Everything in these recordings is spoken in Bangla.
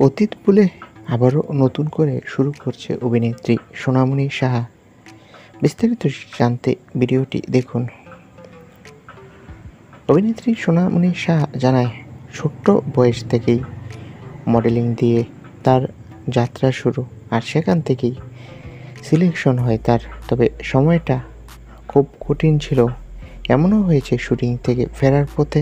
অতীত ভুলে আবারও নতুন করে শুরু করছে অভিনেত্রী সোনামণি সাহা। বিস্তারিত জানতে ভিডিওটি দেখুন। অভিনেত্রী সোনামণি সাহা জানায়, ছোট্ট বয়স থেকেই মডেলিং দিয়ে তার যাত্রা শুরু, আর সেখান থেকেই সিলেকশন হয় তার। তবে সময়টা খুব কঠিন ছিল। এমনও হয়েছে শুটিং থেকে ফেরার পথে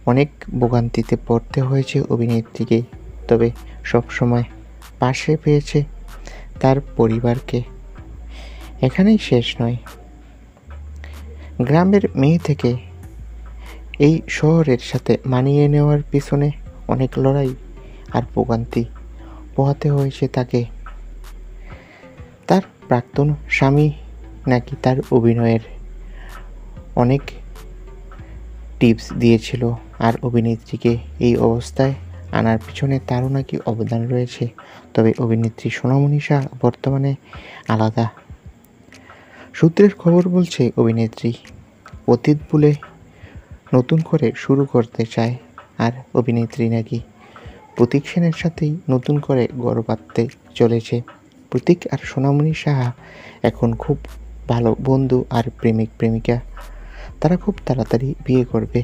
অনেক ভোগান্তিতে পড়তে হয়েছে অভিনেত্রীকে। তবে সবসময় পাশে পেয়েছে তার পরিবারকে। এখানেই শেষ নয়, গ্রামের মেয়ে থেকে এই শহরের সাথে মানিয়ে নেওয়ার পিছনে অনেক লড়াই আর ভোগান্তি পোহাতে হয়েছে তাকে। তার প্রাক্তন স্বামী নাকি তার অভিনয়ের অনেক টিপস দিয়েছিল, আর অভিনেত্রীকে এই অবস্থায় আনার পিছনে তারও নাকি অবদান রয়েছে। তবে অভিনেত্রী সোনামণি সাহা বর্তমানে আলাদা। সূত্রের খবর বলছে, অভিনেত্রী অতীত ভুলে নতুন করে শুরু করতে চায়, আর অভিনেত্রী নাকি প্রতীক সেনের সাথেই নতুন করে ঘর বাঁধতে চলেছে। প্রতীক আর সোনামণি সাহা এখন খুব ভালো বন্ধু আর প্রেমিক প্রেমিকা। তারা খুব তাড়াতাড়ি বিয়ে করবে।